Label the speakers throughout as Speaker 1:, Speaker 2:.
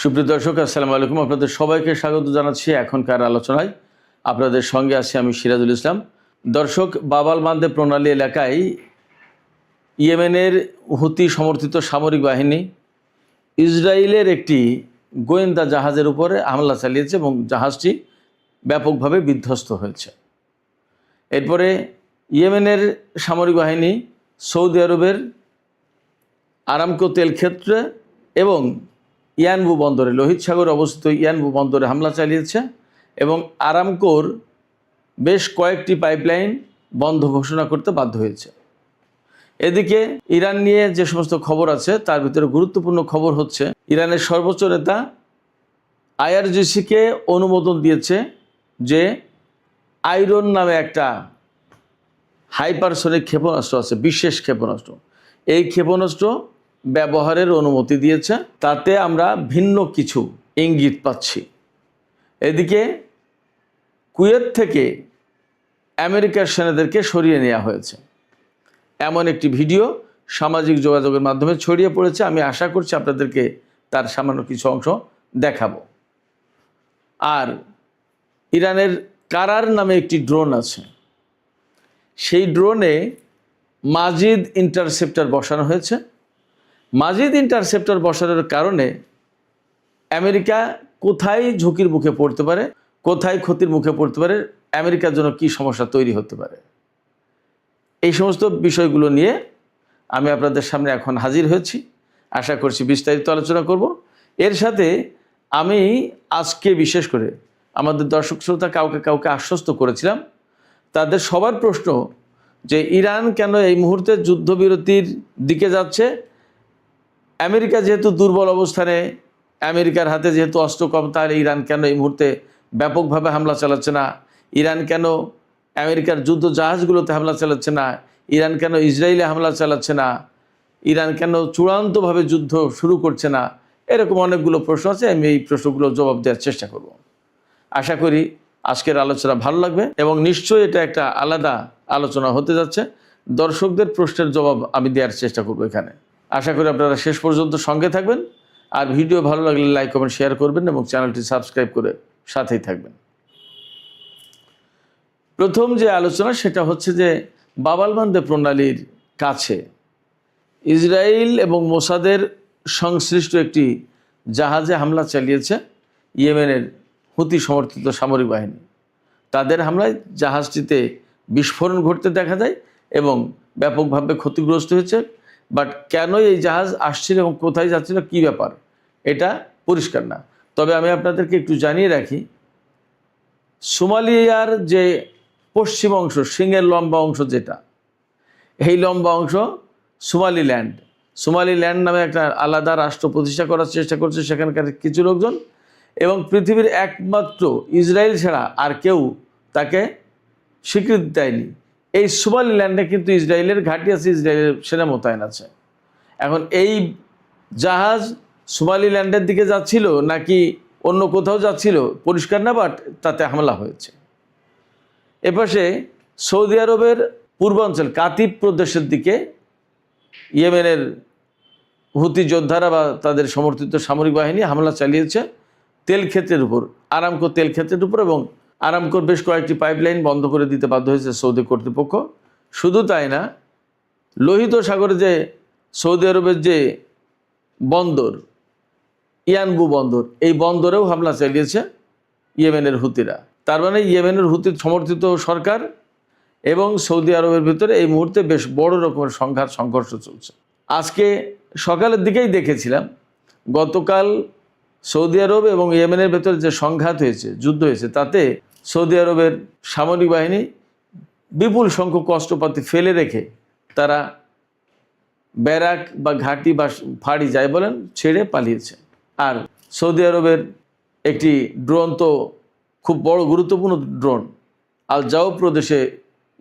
Speaker 1: সুপ্রিয় দর্শক, আসসালামু আলাইকুম। আপনাদের সবাইকে স্বাগত জানাচ্ছি এখনকার আলোচনায়। আপনাদের সঙ্গে আছি আমি সিরাজুল ইসলাম। দর্শক, বাব আল মানদেব প্রণালী এলাকায় ইয়েমেনের হুতি সমর্থিত সামরিক বাহিনী ইসরায়েলের একটি গোয়েন্দা জাহাজের উপরে হামলা চালিয়েছে এবং জাহাজটি ব্যাপকভাবে বিধ্বস্ত হয়েছে। এরপরে ইয়েমেনের সামরিক বাহিনী সৌদি আরবের আরামকো তেল ক্ষেত্রে এবং ইয়ানবু বন্দরে, লোহিত সাগরে অবস্থিত ইয়ানবু বন্দরে হামলা চালিয়েছে এবং আরামকোর বেশ কয়েকটি পাইপলাইন বন্ধ ঘোষণা করতে বাধ্য হয়েছে। এদিকে ইরান নিয়ে যে সমস্ত খবর আছে তার ভিতরে গুরুত্বপূর্ণ খবর হচ্ছে, ইরানের সর্বোচ্চ নেতা আইআরজিসিকে অনুমোদন দিয়েছে যে আয়রন নামে একটা হাইপারসনিক ক্ষেপণাস্ত্র আছে, বিশেষ ক্ষেপণাস্ত্র, এই ক্ষেপণাস্ত্র ব্যবহারের অনুমতি দিয়েছে। তাতে আমরা ভিন্ন কিছু ইঙ্গিত পাচ্ছি। এদিকে কুয়েত থেকে আমেরিকার সেনাদেরকে সরিয়ে নেওয়া হয়েছে, এমন একটি ভিডিও সামাজিক যোগাযোগের মাধ্যমে ছড়িয়ে পড়েছে। আমি আশা করছি আপনাদেরকে তার সামান্য কিছু অংশ দেখাবো। আর ইরানের কারার নামে একটি ড্রোন আছে, সেই ড্রোনে মাজিদ ইন্টারসেপ্টর বসানো হয়েছে। মাজিদ ইন্টারসেপ্টর বসানোর কারণে আমেরিকা কোথায় ঝুঁকির মুখে পড়তে পারে, কোথায় ক্ষতির মুখে পড়তে পারে, আমেরিকার জন্য কী সমস্যা তৈরি হতে পারে, এই সমস্ত বিষয়গুলো নিয়ে আমি আপনাদের সামনে এখন হাজির হয়েছি। আশা করছি বিস্তারিত আলোচনা করব। এর সাথে আমি আজকে বিশেষ করে আমাদের দর্শক শ্রোতা কাউকে আশ্বস্ত করেছিলাম, তাদের সবার প্রশ্ন যে ইরান কেন এই মুহূর্তে যুদ্ধবিরতির দিকে যাচ্ছে, আমেরিকা যেহেতু দুর্বল অবস্থানে, আমেরিকার হাতে যেহেতু অস্ত্র কম, তাহলে ইরান কেন এই মুহূর্তে ব্যাপকভাবে হামলা চালাচ্ছে না, ইরান কেন আমেরিকার যুদ্ধ জাহাজগুলোতে হামলা চালাচ্ছে না, ইরান কেন ইসরায়েলে হামলা চালাচ্ছে না, ইরান কেন চূড়ান্তভাবে যুদ্ধ শুরু করছে না, এরকম অনেকগুলো প্রশ্ন আছে। আমি এই প্রশ্নগুলোর জবাব দেওয়ার চেষ্টা করব। আশা করি আজকের আলোচনা ভালো লাগবে এবং নিশ্চয়ই এটা একটা আলাদা আলোচনা হতে যাচ্ছে। দর্শকদের প্রশ্নের জবাব আমি দেওয়ার চেষ্টা করব এখানে। আশা করি আপনারা শেষ পর্যন্ত সঙ্গে থাকবেন, আর ভিডিও ভালো লাগলে লাইক কমেন্ট শেয়ার করবেন এবং চ্যানেলটি সাবস্ক্রাইব করে সাথেই থাকবেন। প্রথম যে আলোচনা সেটা হচ্ছে যে বাব আল মানদেব প্রণালীর কাছে ইসরায়েল এবং মোসাদের সংশ্লিষ্ট একটি জাহাজে হামলা চালিয়েছে ইয়েমেনের হুতি সমর্থিত সামরিক বাহিনী। তাদের হামলায় জাহাজটিতে বিস্ফোরণ ঘটতে দেখা যায় এবং ব্যাপকভাবে ক্ষতিগ্রস্ত হয়েছে। বাট কেন এই জাহাজ আসছিল এবং কোথায় যাচ্ছিল, কী ব্যাপার, এটা পরিষ্কার না। তবে আমি আপনাদেরকে একটু জানিয়ে রাখি, সোমালিয়ার যে পশ্চিম অংশ, সিংহের লম্বা অংশ যেটা, এই লম্বা অংশ সোমালিল্যান্ড নামে একটা আলাদা রাষ্ট্র প্রতিষ্ঠা করার চেষ্টা করছে সেখানকার কিছু লোকজন, এবং পৃথিবীর একমাত্র ইসরায়েল ছাড়া আর কেউ তাকে স্বীকৃতি দেয়নি। এই সোমালিল্যান্ডে কিন্তু ইসরায়েলের ঘাঁটি আছে, ইসরায়েলের সেনা মোতায়েন আছে। এখন এই জাহাজ সোমালিল্যান্ডের দিকে যাচ্ছিল নাকি অন্য কোথাও যাচ্ছিল পরিষ্কার না, বাট তাতে হামলা হয়েছে। এপাশে সৌদি আরবের পূর্বাঞ্চল কাতিব প্রদেশের দিকে ইয়েমেনের হুতি যোদ্ধারা বা তাদের সমর্থিত সামরিক বাহিনী হামলা চালিয়েছে তেল ক্ষেত্রের উপর, আরামকো তেল ক্ষেত্রের উপর, এবং আরামকোর বেশ কয়েকটি পাইপলাইন বন্ধ করে দিতে বাধ্য হয়েছে সৌদি কর্তৃপক্ষ। শুধু তাই না, লোহিত সাগরে যে সৌদি আরবের যে বন্দর, ইয়ানবু বন্দর, এই বন্দরেও হামলা চালিয়েছে ইয়েমেনের হুতিরা। তার মানে ইয়েমেনের হুতি সমর্থিত সরকার এবং সৌদি আরবের ভিতরে এই মুহূর্তে বেশ বড় রকমের সংঘর্ষ চলছে। আজকে সকালের দিকেই দেখেছিলাম, গতকাল সৌদি আরব এবং ইয়েমেনের ভেতরে যে সংঘাত হয়েছে, যুদ্ধ হয়েছে, তাতে সৌদি আরবের সামরিক বাহিনী বিপুল সংখ্যক অস্ত্রপাতি ফেলে রেখে তারা ব্যারাক বা ঘাঁটি বা ফাঁড়ি যাই বলেন ছেড়ে পালিয়েছে। আর সৌদি আরবের একটি ড্রোন, তো খুব বড় গুরুত্বপূর্ণ ড্রোন, আল জাও প্রদেশে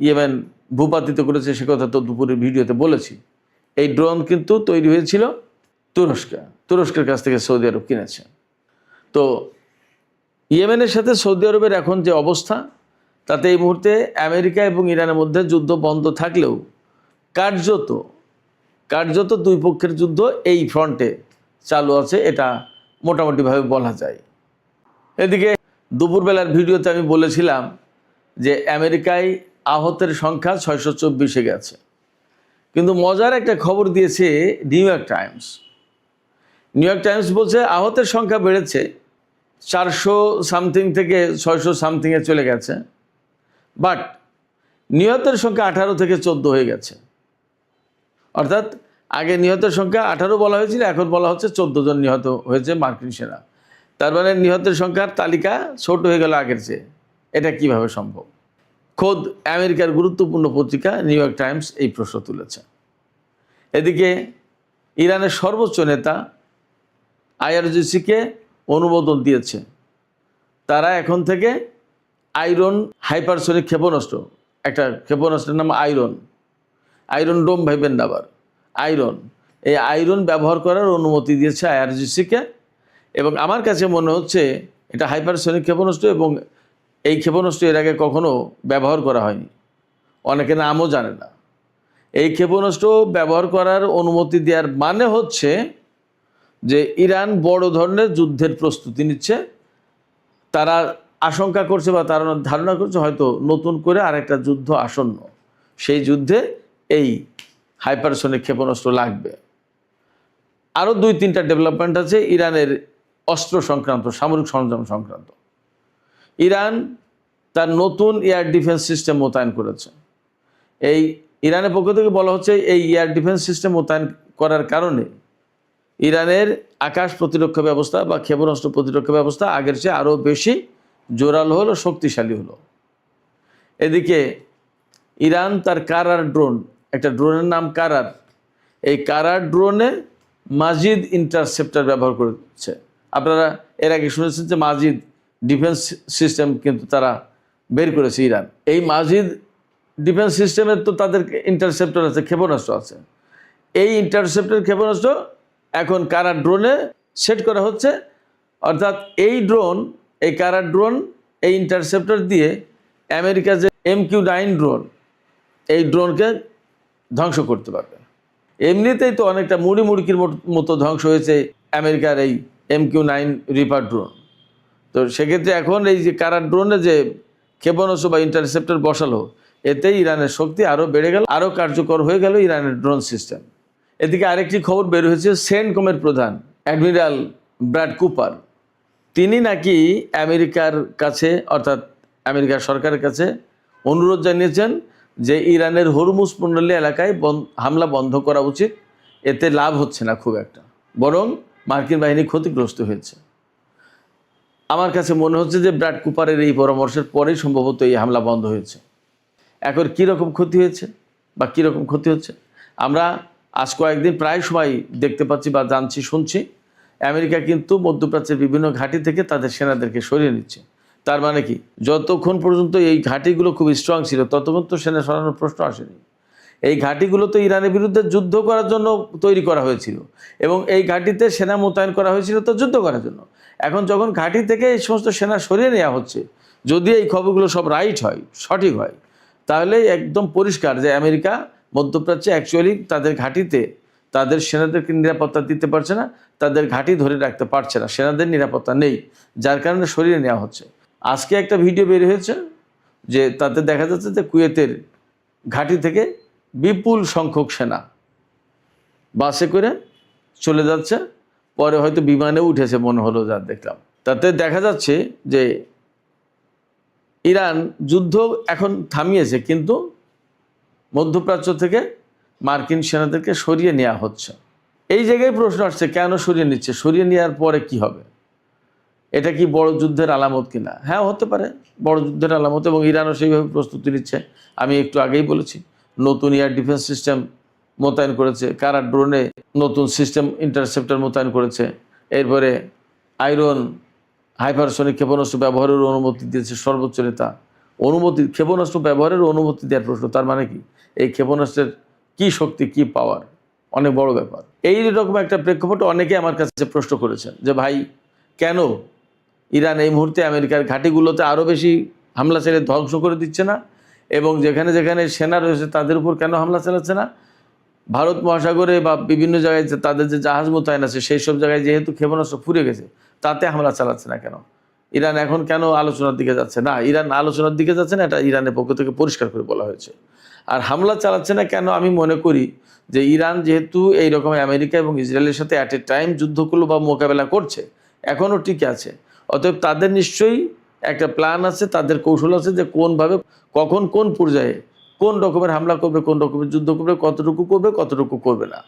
Speaker 1: ইয়েমেন ভূপাতিত করেছে, সে কথা তো দুপুরের ভিডিওতে বলেছি। এই ড্রোন কিন্তু তৈরি হয়েছিল তুরস্কের কাছ থেকে সৌদি আরব কিনেছে। তো ইয়েমেনের সাথে সৌদি আরবের এখন যে অবস্থা, তাতে এই মুহূর্তে আমেরিকা এবং ইরানের মধ্যে যুদ্ধ বন্ধ থাকলেও কার্যত দুই পক্ষের যুদ্ধ এই ফ্রন্টে চালু আছে, এটা মোটামুটিভাবে বলা যায়। এদিকে দুপুরবেলার ভিডিওতে আমি বলেছিলাম যে আমেরিকায় আহতের সংখ্যা 624-এ গেছে, কিন্তু মজার একটা খবর দিয়েছে new York Times. New York Times বলছে আহতের সংখ্যা বেড়েছে 400 সামথিং থেকে 600 সামথিংয়ে চলে গেছে, বাট নিহতের সংখ্যা 18 থেকে 14 হয়ে গেছে। অর্থাৎ আগে নিহতের সংখ্যা 18 বলা হয়েছিল, এখন বলা হচ্ছে 14 জন নিহত হয়েছে মার্কিন সেনা। তার মানে নিহতের সংখ্যার তালিকা ছোট হয়ে গেল আগের চেয়ে। এটা কিভাবে সম্ভব? খোদ আমেরিকার গুরুত্বপূর্ণ পত্রিকা নিউ ইয়র্ক টাইমস এই প্রশ্ন তুলেছে। এদিকে ইরানের সর্বোচ্চ নেতা আইআরজিসিকে অনুমোদন দিয়েছে, তারা এখন থেকে আয়রন হাইপারসনিক ক্ষেপণাস্ত্র, একটা ক্ষেপণাস্ত্রের নাম আয়রন ডোম ভাইবেন আবার এই আয়রন ব্যবহার করার অনুমতি দিয়েছে আইআরজিসিকে। এবং আমার কাছে মনে হচ্ছে এটা হাইপারসনিক ক্ষেপণাস্ত্র, এবং এই ক্ষেপণাস্ত্র এর আগে কখনো ব্যবহার করা হয়নি, অনেকে নামও জানে না। এই ক্ষেপণাস্ত্র ব্যবহার করার অনুমতি দেওয়ার মানে হচ্ছে যে ইরান বড় ধরনের যুদ্ধের প্রস্তুতি নিচ্ছে। তারা আশঙ্কা করছে বা তারা ধারণা করছে হয়তো নতুন করে আরেকটা যুদ্ধ আসন্ন, সেই যুদ্ধে এই হাইপারসনিক ক্ষেপণাস্ত্র লাগবে। আরও 2-3টা ডেভেলপমেন্ট আছে ইরানের অস্ত্র সংক্রান্ত, সামরিক সরঞ্জাম সংক্রান্ত। ইরান তার নতুন এয়ার ডিফেন্স সিস্টেম মোতায়েন করেছে। এই ইরানের পক্ষ থেকে বলা হচ্ছে এই এয়ার ডিফেন্স সিস্টেম মোতায়েন করার কারণে ইরানের আকাশ প্রতিরক্ষা ব্যবস্থা বা ক্ষেপণাস্ত্র প্রতিরক্ষা ব্যবস্থা আগের চেয়ে আরও বেশি জোরালো হলো, শক্তিশালী হলো। এদিকে ইরান তার কারার ড্রোন, একটা ড্রোনের নাম কারার, এই কারার ড্রোনে মাজিদ ইন্টারসেপ্টার ব্যবহার করেছে। আপনারা এর আগে শুনেছেন যে মাজিদ ডিফেন্স সিস্টেম কিন্তু তারা বের করেছে ইরান। এই মাজিদ ডিফেন্স সিস্টেমের তো তাদের ইন্টারসেপ্টর আছে, ক্ষেপণাস্ত্র আছে। এই ইন্টারসেপ্টর ক্ষেপণাস্ত্র এখন কারার ড্রোনে সেট করা হচ্ছে। অর্থাৎ এই কারার ড্রোন এই ইন্টারসেপ্টর দিয়ে আমেরিকার যে MQ-9 ড্রোন, এই ড্রোনকে ধ্বংস করতে পারবে। এমনিতেই তো অনেকটা মুড়ির মতো ধ্বংস হয়েছে আমেরিকার এই MQ-9 রিপার ড্রোন। তো সেক্ষেত্রে এখন এই যে কারার ড্রোনে যে ক্ষেপণাস্ত্র বা ইন্টারসেপ্টর বসালো, এতে ইরানের শক্তি আরও বেড়ে গেল, আরও কার্যকর হয়ে গেল ইরানের ড্রোন সিস্টেম। এদিকে আরেকটি খবর বের হয়েছে, সেন্টকমের প্রধান অ্যাডমিরাল ব্র্যাড কুপার, তিনি নাকি আমেরিকার কাছে, অর্থাৎ আমেরিকার সরকারের কাছে অনুরোধ জানিয়েছেন যে ইরানের হরমুজ প্রণালী এলাকায় হামলা বন্ধ করা উচিত। এতে লাভ হচ্ছে না খুব একটা, বরং মার্কিন বাহিনী ক্ষতিগ্রস্ত হয়েছে। আমার কাছে মনে হচ্ছে যে ব্র্যাড কুপারের এই পরামর্শের পরেই সম্ভবত এই হামলা বন্ধ হয়েছে। এখন কীরকম ক্ষতি হয়েছে বা কীরকম ক্ষতি হচ্ছে আমরা আজ কয়েকদিন প্রায় সময় দেখতে পাচ্ছি বা জানছি, শুনছি। আমেরিকা কিন্তু মধ্যপ্রাচ্যের বিভিন্ন ঘাঁটি থেকে তাদের সেনাদেরকে সরিয়ে নিচ্ছে। তার মানে কি, যতক্ষণ পর্যন্ত এই ঘাঁটিগুলো খুব স্ট্রং ছিল ততক্ষণ তো সেনা সরানোর প্রশ্ন আসেনি। এই ঘাঁটিগুলো তো ইরানের বিরুদ্ধে যুদ্ধ করার জন্য তৈরি করা হয়েছিল, এবং এই ঘাঁটিতে সেনা মোতায়েন করা হয়েছিল তো যুদ্ধ করার জন্য। এখন যখন ঘাঁটি থেকে এই সমস্ত সেনা সরিয়ে নেওয়া হচ্ছে, যদি এই খবরগুলো সব রাইট হয়, সঠিক হয়, তাহলে একদম পরিষ্কার যে আমেরিকা মধ্যপ্রাচ্যে অ্যাকচুয়ালি তাদের ঘাঁটিতে তাদের সেনাদেরকে নিরাপত্তা দিতে পারছে না, তাদের ঘাঁটি ধরে রাখতে পারছে না, সেনাদের নিরাপত্তা নেই, যার কারণে সরিয়ে নেওয়া হচ্ছে। আজকে একটা ভিডিও বের হয়েছে যে তাতে দেখা যাচ্ছে যে কুয়েতের ঘাঁটি থেকে বিপুল সংখ্যক সেনা বাসে করে চলে যাচ্ছে, পরে হয়তো বিমানেও উঠেছে মনে হলো, যা দেখলাম। তাতে দেখা যাচ্ছে যে ইরান যুদ্ধ এখন থামিয়েছে, কিন্তু মধ্যপ্রাচ্য থেকে মার্কিন সেনাদেরকে সরিয়ে নেওয়া হচ্ছে। এই জায়গায় প্রশ্ন আসছে, কেন সরিয়ে নিচ্ছে? সরিয়ে নেওয়ার পরে কি হবে? এটা কি বড় যুদ্ধের আলামত কিনা? হ্যাঁ, হতে পারে বড় যুদ্ধের আলামত, এবং ইরানও সেইভাবে প্রস্তুতি নিচ্ছে। আমি একটু আগেই বলেছি, নতুন এয়ার ডিফেন্স সিস্টেম মোতায়েন করেছে, কারা ড্রোনে নতুন সিস্টেম ইন্টারসেপ্টর মোতায়েন করেছে, এরপরে আয়রন হাইপারসনিক ক্ষেপণাস্ত্র ব্যবহারের অনুমতি দিয়েছে সর্বোচ্চ নেতা। ক্ষেপণাস্ত্র ব্যবহারের অনুমতি দেওয়ার প্রশ্ন, তার মানে কি এই ক্ষেপণাস্ত্রের কী শক্তি, কী পাওয়ার, অনেক বড় ব্যাপার। এই রকম একটা প্রেক্ষাপটে অনেকে আমার কাছে প্রশ্ন করেছেন যে ভাই, কেন ইরান এই মুহূর্তে আমেরিকার ঘাঁটিগুলোতে আরও বেশি হামলা চালিয়ে ধ্বংস করে দিচ্ছে না, এবং যেখানে যেখানে সেনা রয়েছে তাদের উপর কেন হামলা চালাচ্ছে না? ভারত মহাসাগরে বা বিভিন্ন জায়গায় যে তাদের যে জাহাজ মোতায়েন আছে সেই সব জায়গায় যেহেতু ক্ষেপণাস্ত্র ফুরে গেছে, তাতে হামলা চালাচ্ছে না কেন? ইরান এখন কেন আলোচনার দিকে যাচ্ছে না? ইরান আলোচনার দিকে যাচ্ছে না, এটা ইরানের পক্ষ থেকে পরিষ্কার করে বলা হয়েছে। আর হামলা চালাচ্ছে না কেন? আমি মনে করি যে ইরান যেহেতু এই রকম আমেরিকা এবং ইসরায়েলের সাথে অ্যাট এ টাইম যুদ্ধ করলো বা মোকাবেলা করছে, এখনও টিকে আছে, অতএব তাদের নিশ্চয়ই একটা প্ল্যান আছে, তাদের কৌশল আছে যে কোনভাবে, কখন, কোন পর্যায়ে, কোন রকমের হামলা করবে, কোন রকমের যুদ্ধ করবে, কতটুকু করবে না,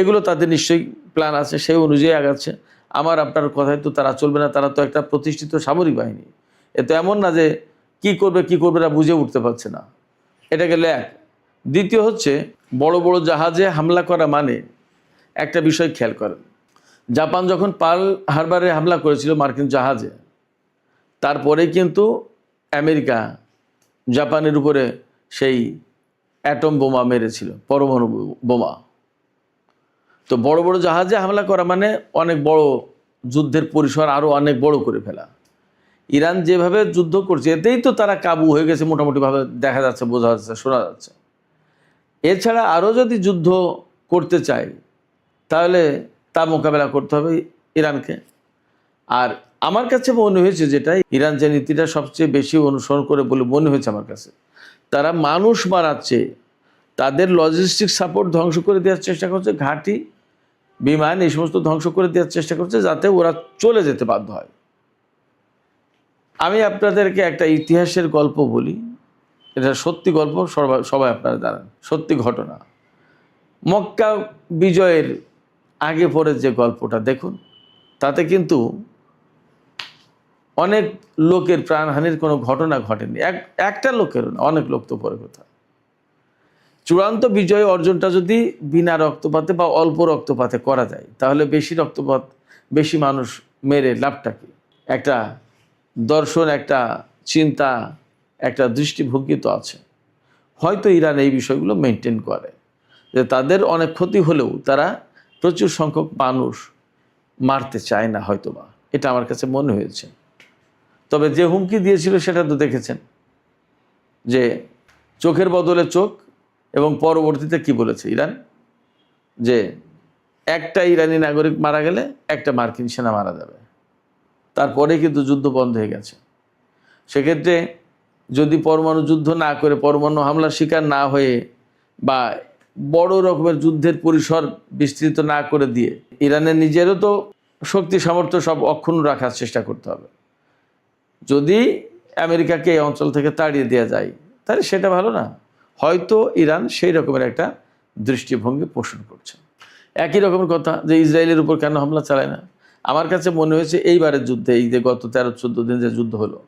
Speaker 1: এগুলো তাদের নিশ্চয়ই প্ল্যান আছে, সেই অনুযায়ী আগাচ্ছে। আমার আপনার কথায় তো তারা চলবে না, তারা তো একটা প্রতিষ্ঠিত সামরিক বাহিনী। এ তো এমন না যে কি করবে না বুঝে উঠতে পারছে না। এটা গেল এক। দ্বিতীয় হচ্ছে, বড় বড় জাহাজে হামলা করা মানে একটা বিষয় খেয়াল করেন, জাপান যখন পার্ল হারবারে হামলা করেছিল মার্কিন জাহাজে, তারপরে কিন্তু আমেরিকা জাপানের উপরে সেই অ্যাটম বোমা মেরেছিল, পরমাণু বোমা। তো বড় বড় জাহাজে হামলা করা মানে অনেক বড় যুদ্ধের পরিসর আরও অনেক বড় করে ফেলা। ইরান যেভাবে যুদ্ধ করছে এতেই তো তারা কাবু হয়ে গেছে মোটামুটিভাবে, দেখা যাচ্ছে, বোঝা যাচ্ছে, শোনা যাচ্ছে। এছাড়া আরও যদি যুদ্ধ করতে চায় তাহলে তা মোকাবেলা করতে হবে ইরানকে। আর আমার কাছে মনে হয়েছে, যেটা ইরান যে নীতিটা সবচেয়ে বেশি অনুসরণ করে বলে মনে হয়েছে আমার কাছে, তারা মানুষ মারাচ্ছে, তাদের লজিস্টিক সাপোর্ট ধ্বংস করে দেওয়ার চেষ্টা করছে, ঘাঁটি, বিমান, এই সমস্ত ধ্বংস করে দেওয়ার চেষ্টা করছে, যাতে ওরা চলে যেতে বাধ্য হয়। আমি আপনাদেরকে একটা ইতিহাসের গল্প বলি, এটা সত্যি গল্প, সবাই আপনারা জানেন, সত্যি ঘটনা। মক্কা বিজয়ের আগে পরে যে গল্পটা দেখুন, তাতে কিন্তু অনেক লোকের প্রাণহানির কোনো ঘটনা ঘটেনি, একটা লোকেরও না, অনেক লোক তো পরে কথা। চূড়ান্ত বিজয় অর্জনটা যদি বিনা রক্তপাতে বা অল্প রক্তপাতে করা যায়, তাহলে বেশি রক্তপাত, বেশি মানুষ মেরে লাভটা কি? একটা দর্শন, একটা চিন্তা, একটা দৃষ্টিভঙ্গি তো আছে। হয়তো ইরান এই বিষয়গুলো মেনটেন করে, যে তাদের অনেক ক্ষতি হলেও তারা প্রচুর সংখ্যক মানুষ মারতে চায় না হয়তোবা, এটা আমার কাছে মনে হয়েছে। তবে যে হুমকি দিয়েছিল সেটা তো দেখেছেন, যে চোখের বদলে চোখ, এবং পরবর্তীতে কি বলেছে ইরান, যে একটা ইরানি নাগরিক মারা গেলে একটা মার্কিন সেনা মারা যাবে। তারপরে কিন্তু যুদ্ধ বন্ধ হয়ে গেছে। সেক্ষেত্রে যদি পরমাণু যুদ্ধ না করে, পরমাণু হামলার শিকার না হয়ে, বা বড় রকমের যুদ্ধের পরিসর বিস্তৃত না করে দিয়ে, ইরানের নিজেরও তো শক্তি সামর্থ্য সব অক্ষুণ্ণ রাখার চেষ্টা করতে হবে। যদি আমেরিকাকে এই অঞ্চল থেকে তাড়িয়ে দেওয়া যায়, তাহলে সেটা ভালো না? হয়তো ইরান সেই রকমের একটা দৃষ্টিভঙ্গি পোষণ করছে। একই রকমের কথা যে ইসরায়েলের উপর কেন হামলা চালায় না? আমার কাছে মনে হয়েছে এইবারের যুদ্ধে, এই যে গত 13-14 দিন যে যুদ্ধ হলো,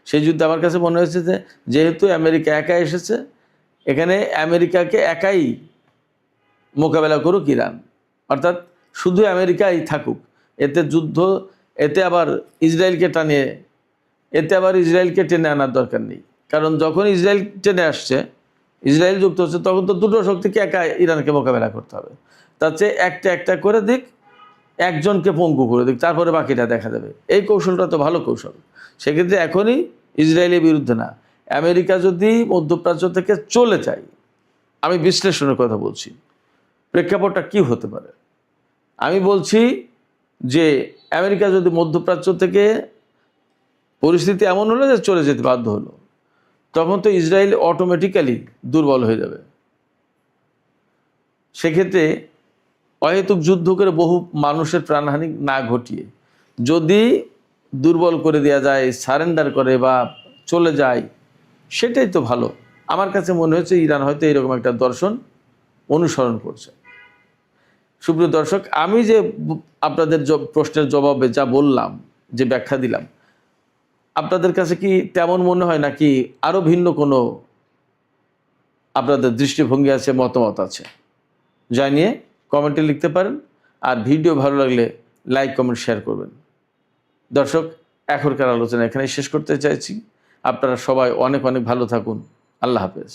Speaker 1: সেই যুদ্ধে আমার কাছে মনে হয়েছে যে যেহেতু আমেরিকা একা এসেছে, এখানে আমেরিকাকে একাই মোকাবেলা করুক ইরান, অর্থাৎ শুধু আমেরিকাই থাকুক, এতে যুদ্ধ, এতে আবার ইসরায়েলকে টেনে আনার দরকার নেই। কারণ যখন ইসরায়েল টেনে আসছে, ইসরায়েল যুক্ত হচ্ছে, তখন তো দুটো শক্তিকে একা ইরানকে মোকাবেলা করতে হবে। তার চেয়ে একটা একটা করে দিক, একজনকে পঙ্গু করে দিক, তারপরে বাকিটা দেখা যাবে। এই কৌশলটা তো ভালো কৌশল। সেক্ষেত্রে এখনই ইসরায়েলের বিরুদ্ধে না, আমেরিকা যদি মধ্যপ্রাচ্য থেকে চলে যায়, আমি বিশ্লেষণের কথা বলছি, প্রেক্ষাপটটা কি হতে পারে? আমি বলছি যে আমেরিকা যদি মধ্যপ্রাচ্য থেকে, পরিস্থিতি এমন হলো যে চলে যেতে বাধ্য হলো, তখন তো ইসরায়েল অটোমেটিক্যালি দুর্বল হয়ে যাবে। সেক্ষেত্রে অহেতুক যুদ্ধ করে বহু মানুষের প্রাণহানি না ঘটিয়ে যদি দুর্বল করে দেওয়া যায়, সারেন্ডার করে বা চলে যায়, সেটাই তো ভালো। আমার কাছে মনে হচ্ছে ইরান হয়তো এরকম একটা দর্শন অনুসরণ করছে। সুপ্রিয় দর্শক, আমি যে আপনাদের প্রশ্নের জবাবে যা বললাম, যে ব্যাখ্যা দিলাম, আপনাদের কাছে কি তেমন মনে হয়, নাকি আরও ভিন্ন কোনো আপনাদের দৃষ্টিভঙ্গি আছে, মতামত আছে? জানিয়ে কমেন্টে লিখতে পারেন। আর ভিডিও ভালো লাগলে লাইক, কমেন্ট, শেয়ার করবেন। দর্শক, এখনকার আলোচনা এখানেই শেষ করতে চাইছি। আপনারা সবাই অনেক অনেক ভালো থাকুন। আল্লাহ হাফেজ।